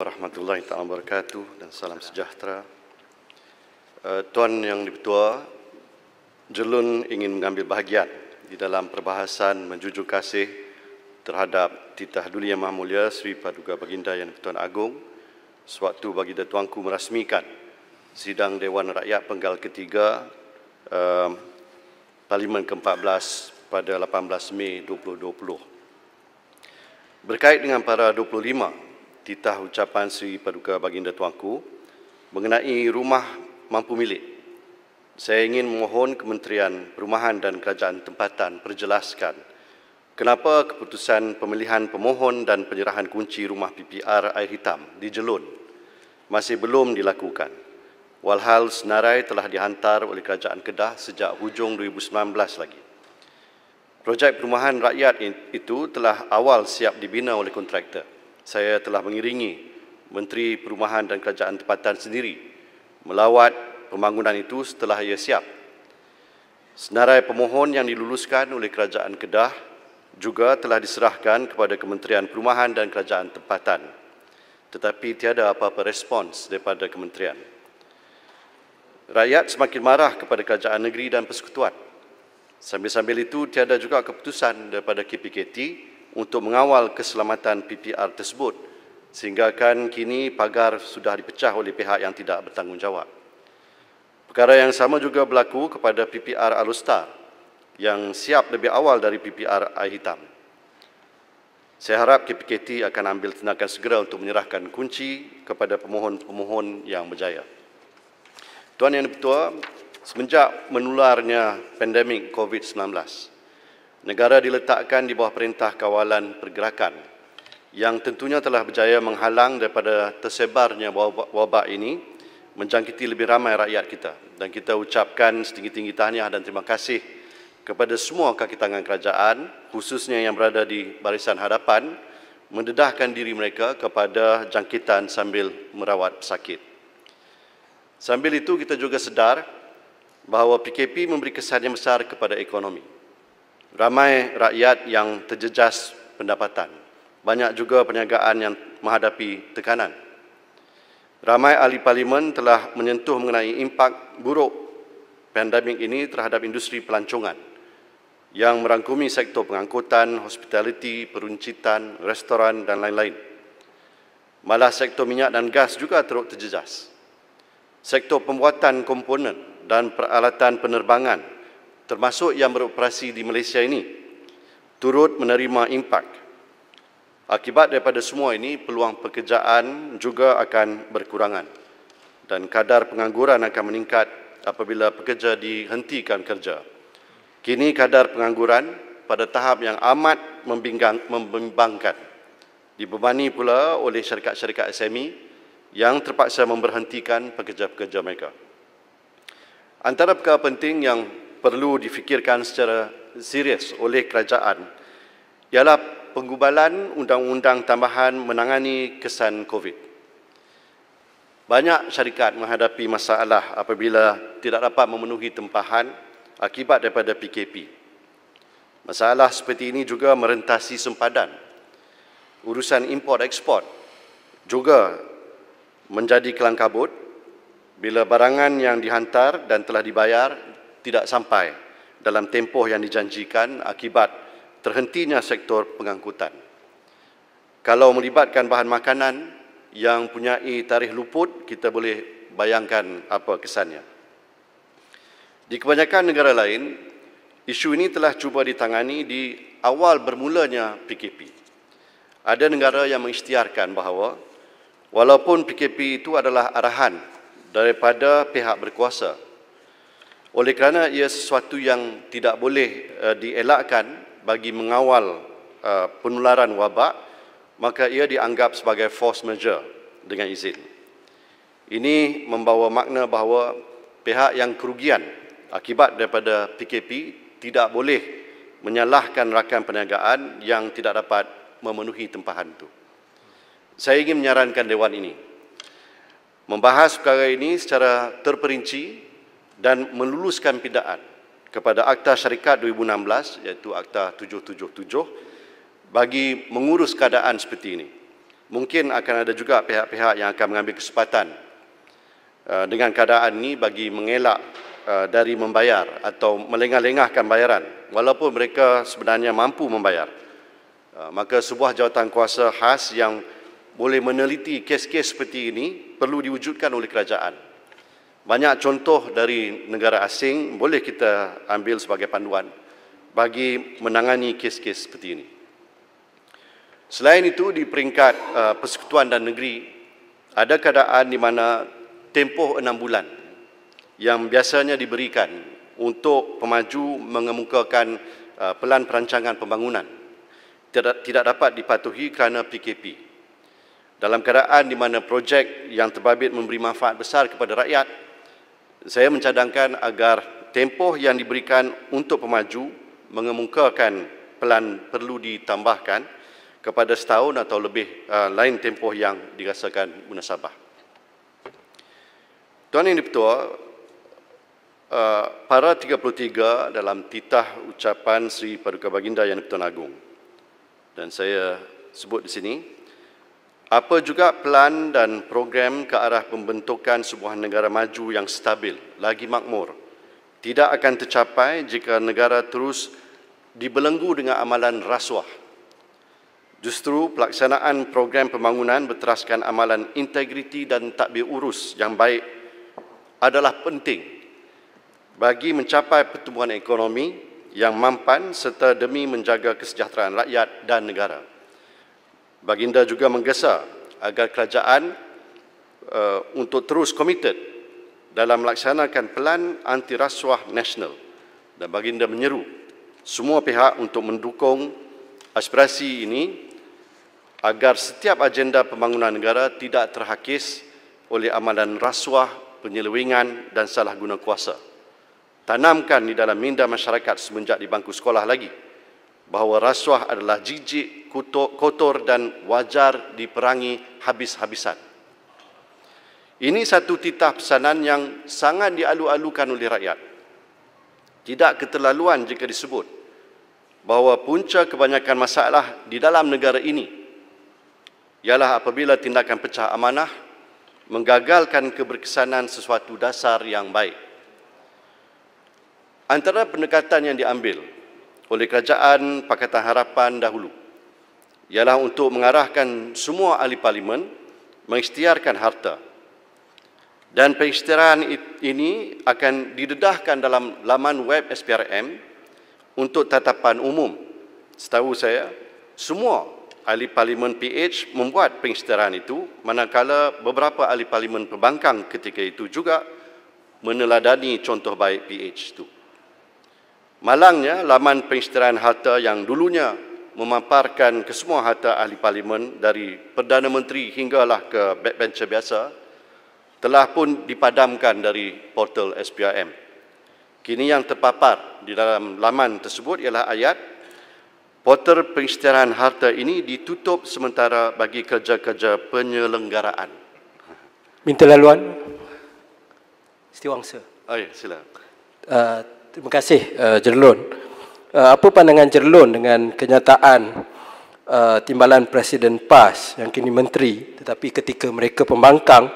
Warahmatullahi taala wabarakatuh dan salam sejahtera. Tuan Yang Di-Pertua, Jelun ingin mengambil bahagian di dalam perbahasan menjunjung kasih terhadap Titah Duli Yang Maha Mulia Sri Paduka Baginda Yang Di-Pertuan Agong sewaktu Baginda Tuanku merasmikan sidang Dewan Rakyat Penggal ketiga Parlimen ke-14 pada 18 Mei 2020. Berkait dengan para 25 titah ucapan Sri Paduka Baginda Tuanku mengenai rumah mampu milik, saya ingin memohon Kementerian Perumahan dan Kerajaan Tempatan perjelaskan kenapa keputusan pemilihan pemohon dan penyerahan kunci rumah PPR Air Hitam di Jelun masih belum dilakukan, walhal senarai telah dihantar oleh Kerajaan Kedah sejak hujung 2019 lagi. Projek perumahan rakyat itu telah awal siap dibina oleh kontraktor. Saya telah mengiringi Menteri Perumahan dan Kerajaan Tempatan sendiri melawat pembangunan itu setelah ia siap. Senarai pemohon yang diluluskan oleh Kerajaan Kedah juga telah diserahkan kepada Kementerian Perumahan dan Kerajaan Tempatan, tetapi tiada apa-apa respons daripada kementerian. Rakyat semakin marah kepada kerajaan negeri dan persekutuan. Sambil-sambil itu, tiada juga keputusan daripada KPKT untuk mengawal keselamatan PPR tersebut, sehingga kan kini pagar sudah dipecah oleh pihak yang tidak bertanggungjawab. Perkara yang sama juga berlaku kepada PPR Alustar yang siap lebih awal dari PPR Air Hitam. Saya harap KPKT akan ambil tindakan segera untuk menyerahkan kunci kepada pemohon-pemohon yang berjaya. Tuan Yang Di-Pertua, semenjak menularnya pandemik COVID-19, negara diletakkan di bawah perintah kawalan pergerakan yang tentunya telah berjaya menghalang daripada tersebarnya wabak ini menjangkiti lebih ramai rakyat kita. Dan kita ucapkan setinggi-tinggi tahniah dan terima kasih kepada semua kaki tangan kerajaan, khususnya yang berada di barisan hadapan, mendedahkan diri mereka kepada jangkitan sambil merawat pesakit. Sambil itu, kita juga sedar bahawa PKP memberi kesan yang besar kepada ekonomi. Ramai rakyat yang terjejas pendapatan. Banyak juga perniagaan yang menghadapi tekanan. Ramai ahli parlimen telah menyentuh mengenai impak buruk pandemik ini terhadap industri pelancongan yang merangkumi sektor pengangkutan, hospitality, peruncitan, restoran dan lain-lain. Malah sektor minyak dan gas juga turut terjejas. Sektor pembuatan komponen dan peralatan penerbangan, termasuk yang beroperasi di Malaysia ini, turut menerima impak. Akibat daripada semua ini, peluang pekerjaan juga akan berkurangan dan kadar pengangguran akan meningkat apabila pekerja dihentikan kerja. Kini kadar pengangguran pada tahap yang amat membimbangkan, dibebani pula oleh syarikat-syarikat SME yang terpaksa memberhentikan pekerja-pekerja mereka. Antara perkara penting yang perlu difikirkan secara serius oleh kerajaan ialah penggubalan undang-undang tambahan menangani kesan COVID. Banyak syarikat menghadapi masalah apabila tidak dapat memenuhi tempahan akibat daripada PKP. Masalah seperti ini juga merentasi sempadan. Urusan import-ekspor juga menjadi kelang kabut bila barangan yang dihantar dan telah dibayar tidak sampai dalam tempoh yang dijanjikan akibat terhentinya sektor pengangkutan. Kalau melibatkan bahan makanan yang mempunyai tarikh luput, kita boleh bayangkan apa kesannya. Di kebanyakan negara lain, isu ini telah cuba ditangani di awal bermulanya PKP. Ada negara yang mengisytiharkan bahawa walaupun PKP itu adalah arahan daripada pihak berkuasa, oleh kerana ia sesuatu yang tidak boleh dielakkan bagi mengawal penularan wabak, maka ia dianggap sebagai force majeure dengan izin. Ini membawa makna bahawa pihak yang kerugian akibat daripada PKP tidak boleh menyalahkan rakan perniagaan yang tidak dapat memenuhi tempahan itu. Saya ingin menyarankan Dewan ini membahas perkara ini secara terperinci dan meluluskan pindaan kepada Akta Syarikat 2016 iaitu Akta 777 bagi mengurus keadaan seperti ini. mungkin akan ada juga pihak-pihak yang akan mengambil kesempatan dengan keadaan ini bagi mengelak dari membayar atau melengah-lengahkan bayaran walaupun mereka sebenarnya mampu membayar. Maka sebuah jawatan kuasa khas yang boleh meneliti kes-kes seperti ini perlu diwujudkan oleh kerajaan. Banyak contoh dari negara asing boleh kita ambil sebagai panduan bagi menangani kes-kes seperti ini. Selain itu, di peringkat persekutuan dan negeri, ada keadaan di mana tempoh 6 bulan yang biasanya diberikan untuk pemaju mengemukakan pelan perancangan pembangunan tidak dapat dipatuhi kerana PKP. Dalam keadaan di mana projek yang terbabit memberi manfaat besar kepada rakyat, saya mencadangkan agar tempoh yang diberikan untuk pemaju mengemukakan pelan perlu ditambahkan kepada setahun atau lebih lain tempoh yang dirasakan munasabah. Tuan Yang Di-Pertua, para 33 dalam titah ucapan Sri Paduka Baginda Yang Di-Pertuan Agong, dan saya sebut di sini, apa juga pelan dan program ke arah pembentukan sebuah negara maju yang stabil, lagi makmur, tidak akan tercapai jika negara terus dibelenggu dengan amalan rasuah. Justru pelaksanaan program pembangunan berteraskan amalan integriti dan tadbir urus yang baik adalah penting bagi mencapai pertumbuhan ekonomi yang mampan serta demi menjaga kesejahteraan rakyat dan negara. Baginda juga menggesa agar kerajaan untuk terus komited dalam melaksanakan pelan anti rasuah nasional, dan Baginda menyeru semua pihak untuk mendukung aspirasi ini agar setiap agenda pembangunan negara tidak terhakis oleh amalan rasuah, penyelewengan dan salah guna kuasa. Tanamkan di dalam minda masyarakat semenjak di bangku sekolah lagi bahawa rasuah adalah jijik, kotor dan wajar diperangi habis-habisan. Ini satu titah pesanan yang sangat dialu-alukan oleh rakyat. Tidak keterlaluan jika disebut bahawa punca kebanyakan masalah di dalam negara ini ialah apabila tindakan pecah amanah menggagalkan keberkesanan sesuatu dasar yang baik. Antara pendekatan yang diambil oleh Kerajaan Pakatan Harapan dahulu ialah untuk mengarahkan semua ahli parlimen mengikhtiarkan harta. Dan pengikhtiaran ini akan didedahkan dalam laman web SPRM untuk tatapan umum. Setahu saya, semua ahli parlimen PH membuat pengisytiharan itu, manakala beberapa ahli parlimen pembangkang ketika itu juga meneladani contoh baik PH itu. Malangnya, laman pengisytiharan harta yang dulunya memaparkan ke semua harta ahli parlimen dari Perdana Menteri hinggalah ke backbencher biasa, telah pun dipadamkan dari portal SPRM. Kini yang terpapar di dalam laman tersebut ialah ayat, portal pengisytiharan harta ini ditutup sementara bagi kerja-kerja penyelenggaraan. Minta laluan. Setiawangsa. Oh ya, silakan. Terima kasih Jerlun. Apa pandangan Jerlun dengan kenyataan timbalan Presiden PAS yang kini menteri, tetapi ketika mereka pembangkang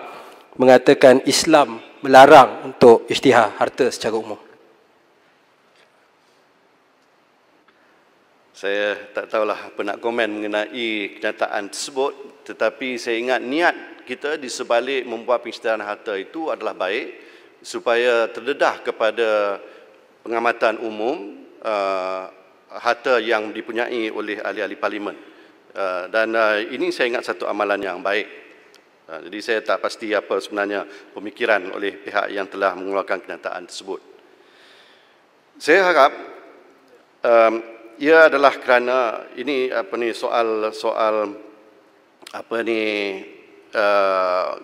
mengatakan Islam melarang untuk isytihar harta secara umum? Saya tak tahulah apa nak komen mengenai kenyataan tersebut, tetapi saya ingat niat kita di sebalik membuat pengisytiharan harta itu adalah baik supaya terdedah kepada pengamatan umum harta yang dipunyai oleh ahli-ahli parlimen. Dan ini saya ingat satu amalan yang baik. Jadi saya tak pasti apa sebenarnya pemikiran oleh pihak yang telah mengeluarkan kenyataan tersebut. Saya harap ia adalah kerana ini soal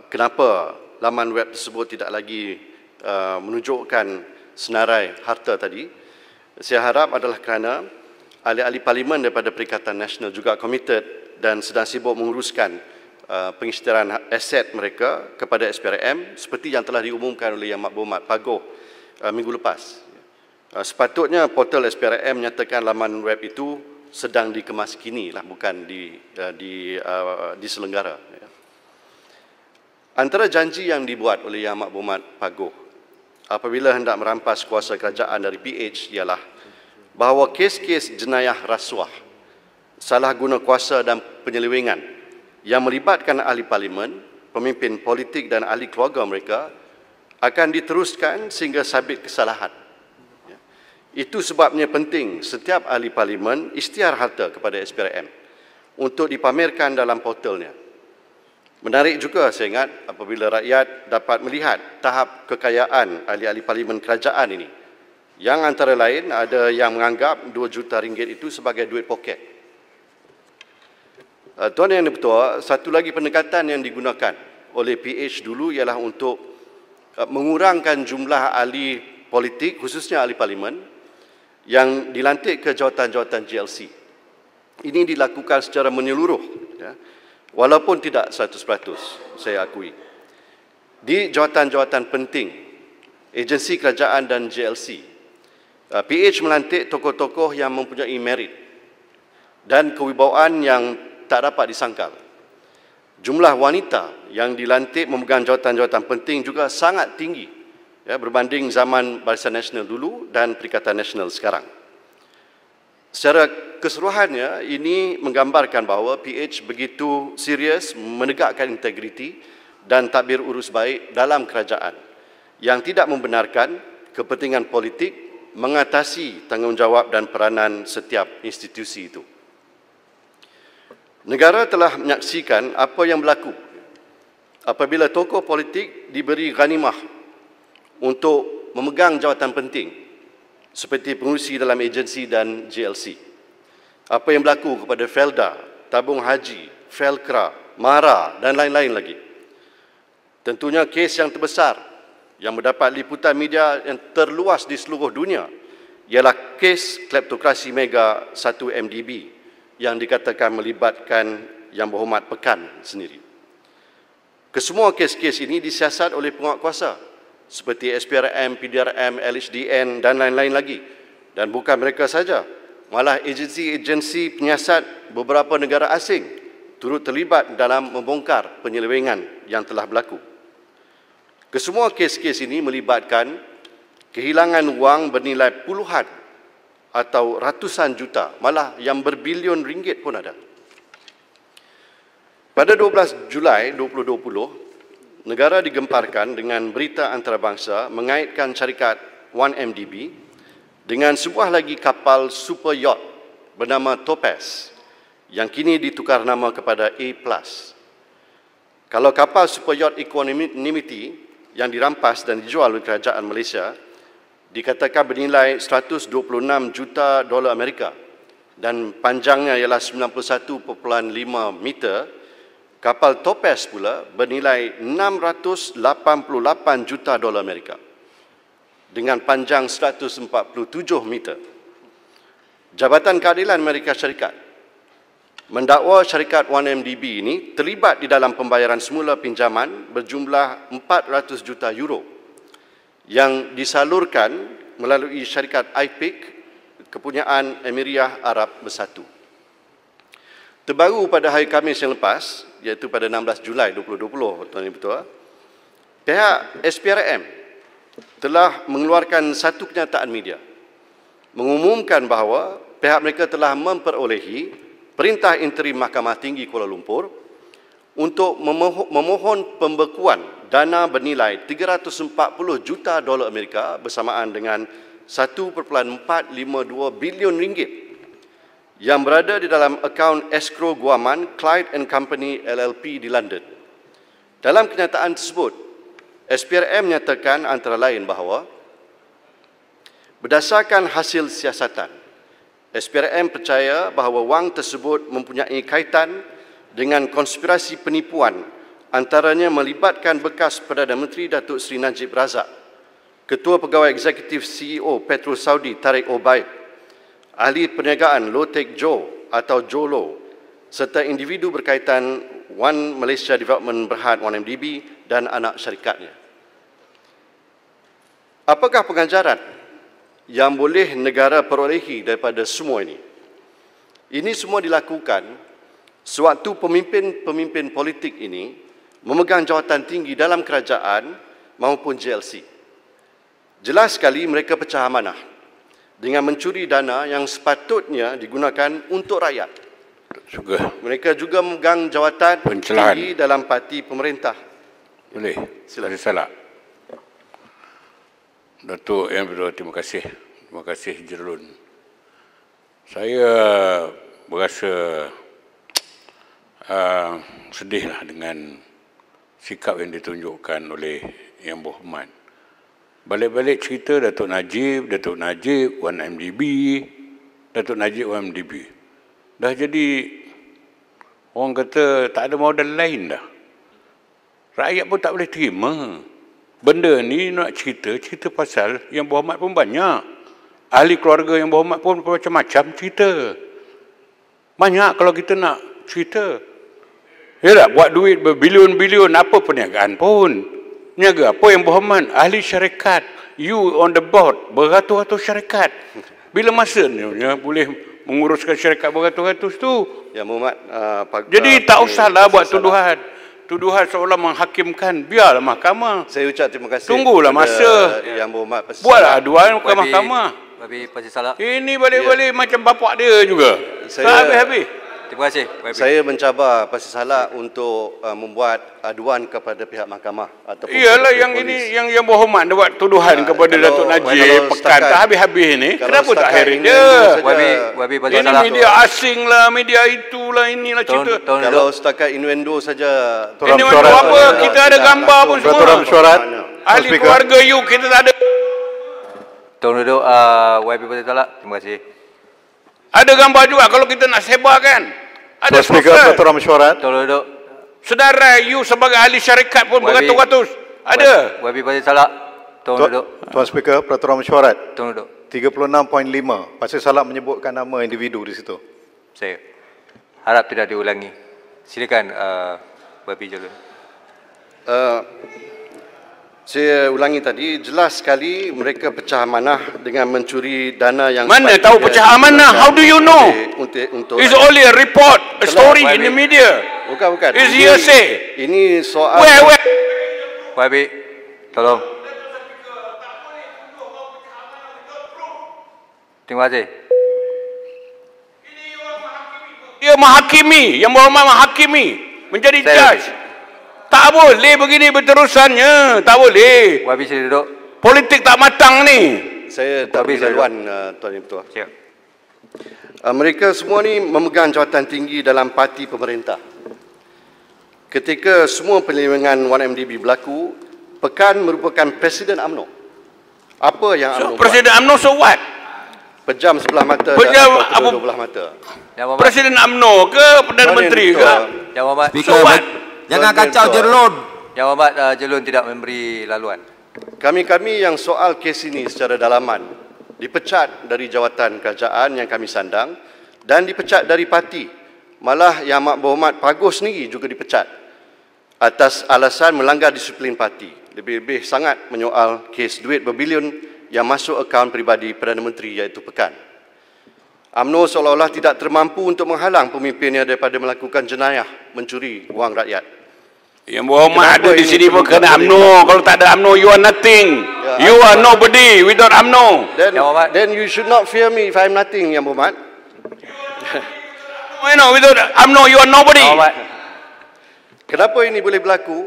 kenapa laman web tersebut tidak lagi menunjukkan senarai harta tadi. Saya harap adalah kerana ahli-ahli parlimen daripada Perikatan Nasional juga komited dan sedang sibuk menguruskan pengisytiharan aset mereka kepada SPRM seperti yang telah diumumkan oleh Yang Maklumat Pagoh minggu lepas. Sepatutnya portal SPRM menyatakan laman web itu sedang dikemas kini lah, bukan diselenggara. Antara janji yang dibuat oleh Yang Amat Berhormat Paguh apabila hendak merampas kuasa kerajaan dari PH ialah bahawa kes-kes jenayah rasuah, salah guna kuasa dan penyelewengan yang melibatkan ahli parlimen, pemimpin politik dan ahli keluarga mereka akan diteruskan sehingga sabit kesalahan. Itu sebabnya penting setiap ahli parlimen isytihar harta kepada SPRM untuk dipamerkan dalam portalnya. Menarik juga saya ingat apabila rakyat dapat melihat tahap kekayaan ahli-ahli parlimen kerajaan ini, yang antara lain ada yang menganggap 2 juta ringgit itu sebagai duit poket. Tuan Yang Di-Pertua, satu lagi pendekatan yang digunakan oleh PH dulu ialah untuk mengurangkan jumlah ahli politik, khususnya ahli parlimen, yang dilantik ke jawatan-jawatan GLC. Ini dilakukan secara menyeluruh, ya, walaupun tidak 100%, saya akui. Di jawatan-jawatan penting, agensi kerajaan dan GLC, PH melantik tokoh-tokoh yang mempunyai merit dan kewibawaan yang tak dapat disangkal. Jumlah wanita yang dilantik memegang jawatan-jawatan penting juga sangat tinggi, ya, berbanding zaman Barisan Nasional dulu dan Perikatan Nasional sekarang. Secara keseluruhannya, ini menggambarkan bahawa PH begitu serius menegakkan integriti dan tadbir urus baik dalam kerajaan yang tidak membenarkan kepentingan politik mengatasi tanggungjawab dan peranan setiap institusi itu. Negara telah menyaksikan apa yang berlaku apabila tokoh politik diberi ghanimah untuk memegang jawatan penting seperti pengurusi dalam agensi dan GLC. Apa yang berlaku kepada Felda, Tabung Haji, Felkra, Mara dan lain-lain lagi. Tentunya kes yang terbesar yang mendapat liputan media yang terluas di seluruh dunia ialah kes kleptokrasi mega 1 MDB yang dikatakan melibatkan Yang Berhormat Pekan sendiri. Kesemua kes-kes ini disiasat oleh penguatkuasa seperti SPRM, PDRM, LHDN dan lain-lain lagi. Dan bukan mereka saja, malah agensi-agensi penyiasat beberapa negara asing turut terlibat dalam membongkar penyelewengan yang telah berlaku. Kesemua kes-kes ini melibatkan kehilangan wang bernilai puluhan atau ratusan juta, malah yang berbilion ringgit pun ada. Pada 12 Julai 2020, negara digemparkan dengan berita antarabangsa mengaitkan syarikat 1MDB dengan sebuah lagi kapal super yacht bernama Topaz yang kini ditukar nama kepada A+. Kalau kapal super yacht Equanimity yang dirampas dan dijual oleh kerajaan Malaysia dikatakan bernilai 126 juta dolar Amerika dan panjangnya ialah 91.5 meter, kapal Topaz pula bernilai 688 juta dolar Amerika dengan panjang 147 meter. Jabatan Keadilan Amerika Syarikat mendakwa syarikat 1MDB ini terlibat di dalam pembayaran semula pinjaman berjumlah 400 juta euro yang disalurkan melalui syarikat IPIC kepunyaan Emiriyah Arab Bersatu. Terbaru pada hari Khamis yang lepas, iaitu pada 16 Julai 2020, Tuan Yang Di-Pertua, pihak SPRM telah mengeluarkan satu kenyataan media mengumumkan bahawa pihak mereka telah memperolehi perintah interim Mahkamah Tinggi Kuala Lumpur untuk memohon pembekuan dana bernilai 340 juta dolar Amerika bersamaan dengan 1.452 bilion ringgit yang berada di dalam akaun escrow guaman Clyde and Company LLP di London. Dalam kenyataan tersebut, SPRM menyatakan antara lain bahawa berdasarkan hasil siasatan, SPRM percaya bahawa wang tersebut mempunyai kaitan dengan konspirasi penipuan antaranya melibatkan bekas Perdana Menteri Datuk Seri Najib Razak, Ketua Pegawai Eksekutif CEO Petro Saudi Tariq Obaid, Ahli Perniagaan Loh Teck Jo atau Jolo, serta individu berkaitan One Malaysia Development Berhad 1MDB dan anak syarikatnya. Apakah pengajaran yang boleh negara perolehi daripada semua ini? Ini semua dilakukan sewaktu pemimpin-pemimpin politik ini memegang jawatan tinggi dalam kerajaan maupun JLC. Jelas sekali mereka pecah amanah dengan mencuri dana yang sepatutnya digunakan untuk rakyat. Mereka juga memegang jawatan tinggi dalam parti pemerintah. Boleh? Silakan. Salah. Datuk Yang Berdua, terima kasih. Terima kasih, Jerlun. Saya berasa sedihlah dengan sikap yang ditunjukkan oleh Yang Berhormat. Balik-balik cerita Datuk Najib 1MDB, Datuk Najib 1MDB. Dah jadi, orang kata tak ada modal lain dah. Rakyat pun tak boleh terima. Benda ni nak cerita pasal Yang Berhormat pun banyak. Ahli keluarga Yang Berhormat pun macam-macam cerita. Banyak kalau kita nak cerita. Ya tak? Buat duit berbilion-bilion, apa perniagaan pun. Niaga apa Yang Berhormat? Ahli syarikat. You on the board, beratus-ratus syarikat. Bila masa ni boleh menguruskan syarikat beratus-ratus tu? Ya Muhammad, jadi tak usahlah buat tuduhan. Tuduhan seolah menghakimkan. Biarlah mahkamah. Saya ucap terima kasih. Tunggulah masa. Yang Berhormat Pasir Buatlah aduan ke mahkamah. Wabi Pasir Salak. Ini balik-balik macam bapak dia juga. Tak habis-habis. Terima kasih. Saya mencabar Pasir Salak untuk membuat aduan kepada pihak mahkamah ataupun iyalah yang polis. ini yang Berhormat dia buat tuduhan kepada Datuk Najib pekan tak habis-habis ni. Kenapa tak hearing dia? Wabi Pasir Ini Salak. media asing lah, media itulah, inilah cerita. Kalau setakat innuendo saja. Innuendo apa? Kita ada gambar pun semua. Peraturan mesyuarat. Ahli keluarga you kita tak ada. Tolong duduk YB Pasir Salak. Terima kasih. Ada gambar juga kalau kita nak sebarkan. Ada Speaker proses. Peraturan mesyuarat. Tolong duduk. Saudara you sebagai ahli syarikat pun beratus-ratus. Ada. YB Pasir Salak. Tolong duduk. Tuan Speaker Peraturan mesyuarat. Tolong duduk. 36.5. Pasir Salak menyebutkan nama individu di situ. Saya harap tidak diulangi. Silakan YB Jalun. Saya ulangi tadi, jelas sekali mereka pecah amanah dengan mencuri dana yang mana tahu pecah amanah? How do you know? Untuk It's only a report, a story in the media. Bukan. It's hearsay. Ini soal Where? YB, tolong. Terima kasih. Dia menghakimi, Yang Berhormat menghakimi, menjadi judge. Tak boleh begini berterusannya, tak boleh. YB sila duduk. Politik tak matang ni. saya tak Habis saya berlaluan Tuan Yang Ketua. Siap. Mereka semua ni memegang jawatan tinggi dalam parti pemerintah. Ketika semua penyelewengan 1MDB berlaku, Pekan merupakan Presiden UMNO. Apa yang UMNO buat? Presiden UMNO so what? Pejam sebelah mata Pejam dan apa? kedua belah mata. Yang Berhormat. Presiden UMNO ke Perdana Menteri ke? Yang Berhormat. So what? Jangan kacau Jerlun. Yang Berhormat Jalun tidak memberi laluan. Kami yang soal kes ini secara dalaman dipecat dari jawatan kerajaan yang kami sandang dan dipecat dari parti. Malah Yang Amat Berhormat Pagus sendiri juga dipecat atas alasan melanggar disiplin parti. Lebih-lebih sangat menyoal kes duit berbilion yang masuk akaun peribadi Perdana Menteri iaitu Pekan. UMNO seolah-olah tidak termampu untuk menghalang pemimpinnya daripada melakukan jenayah mencuri wang rakyat. Yang Berhormat ada Kenapa di ini sini perlu pun kena tak UMNO. Kalau tak ada UMNO, you are nothing. You are nobody without UMNO. Then you should not fear me if I am nothing, Yang Berhormat. You know, without UMNO, you are nobody. Yang Berhormat. Kenapa ini boleh berlaku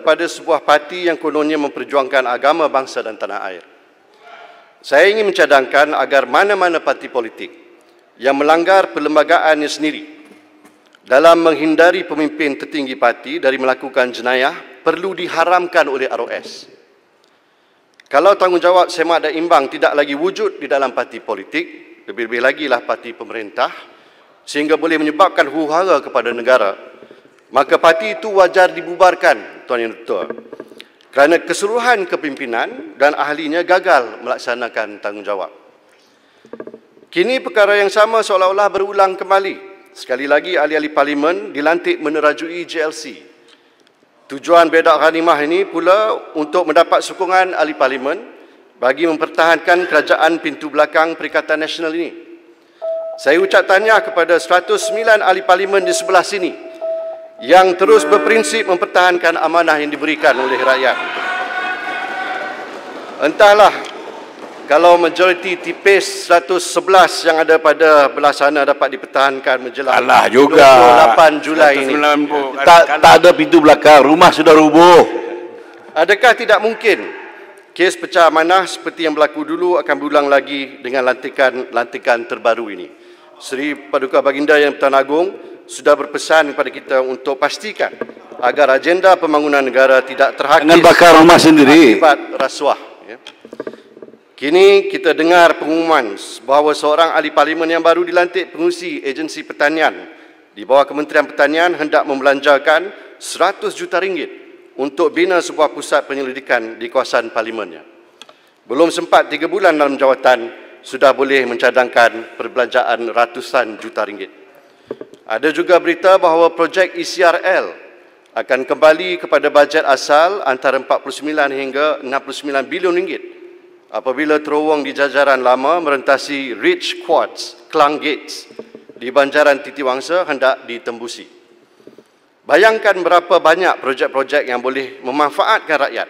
pada sebuah parti yang kononnya memperjuangkan agama, bangsa dan tanah air? Saya ingin mencadangkan agar mana-mana parti politik yang melanggar perlembagaannya sendiri dalam menghindari pemimpin tertinggi parti dari melakukan jenayah perlu diharamkan oleh ROS. Kalau tanggungjawab semak dan imbang tidak lagi wujud di dalam parti politik, lebih-lebih lagi lah parti pemerintah, sehingga boleh menyebabkan huru-hara kepada negara, maka parti itu wajar dibubarkan, Tuan Yang Ketua. Kerana keseluruhan kepimpinan dan ahlinya gagal melaksanakan tanggungjawab. Kini perkara yang sama seolah-olah berulang kembali. Sekali lagi ahli-ahli parlimen dilantik menerajui JLC. Tujuan bedak ghanimah ini pula untuk mendapat sokongan ahli parlimen bagi mempertahankan kerajaan pintu belakang Perikatan Nasional ini. Saya ucap tahniah kepada 109 ahli parlimen di sebelah sini yang terus berprinsip mempertahankan amanah yang diberikan oleh rakyat. Entahlah, kalau majoriti tipis 111 yang ada pada belah sana dapat dipertahankan menjelang Kalah juga 28 Julai ini. Tak ada pintu belakang, rumah sudah rubuh. Adakah tidak mungkin kes pecah amanah seperti yang berlaku dulu akan berulang lagi dengan lantikan terbaru ini? Seri Paduka Baginda Yang Pertuan Agong sudah berpesan kepada kita untuk pastikan agar agenda pembangunan negara tidak terhakis Dengan bakar rumah sendiri. akibat rasuah. Ya. Kini kita dengar pengumuman bahawa seorang ahli parlimen yang baru dilantik pengurusi agensi pertanian di bawah Kementerian Pertanian hendak membelanjakan 100 juta ringgit untuk bina sebuah pusat penyelidikan di kawasan parlimennya. Belum sempat 3 bulan dalam jawatan, sudah boleh mencadangkan perbelanjaan ratusan juta ringgit. Ada juga berita bahawa projek ECRL akan kembali kepada bajet asal antara 49 hingga 69 bilion ringgit apabila terowong di jajaran lama merentasi Ridge Quartz, Klang Gates di Banjaran Titiwangsa hendak ditembusi. Bayangkan berapa banyak projek-projek yang boleh memanfaatkan rakyat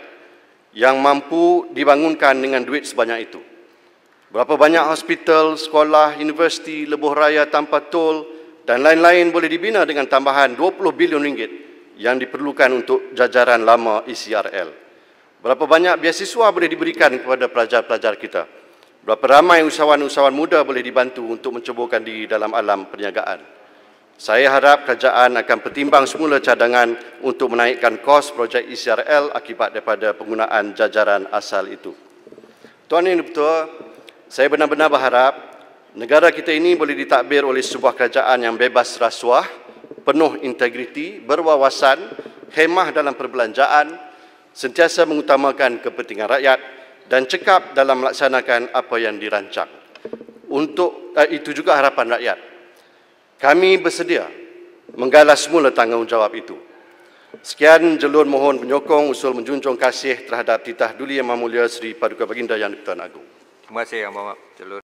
yang mampu dibangunkan dengan duit sebanyak itu. Berapa banyak hospital, sekolah, universiti, lebuh raya tanpa tol dan lain-lain boleh dibina dengan tambahan 20 bilion ringgit yang diperlukan untuk jajaran lama ECRL. Berapa banyak beasiswa boleh diberikan kepada pelajar-pelajar kita. Berapa ramai usahawan-usahawan muda boleh dibantu untuk menceburkan diri dalam alam perniagaan. Saya harap kerajaan akan pertimbang semula cadangan untuk menaikkan kos projek ECRL akibat daripada penggunaan jajaran asal itu. Tuan Yang Dipertua, saya benar-benar berharap negara kita ini boleh ditadbir oleh sebuah kerajaan yang bebas rasuah, penuh integriti, berwawasan, hemah dalam perbelanjaan, sentiasa mengutamakan kepentingan rakyat dan cekap dalam melaksanakan apa yang dirancang. Untuk itu juga harapan rakyat. Kami bersedia menggalas semula tanggungjawab itu. Sekian, Jelun mohon penyokong usul menjunjung kasih terhadap Titah Duli Yang Maha Mulia Seri Paduka Baginda Yang di-Pertuan Agong. Terima kasih Yang Berhormat Jelun.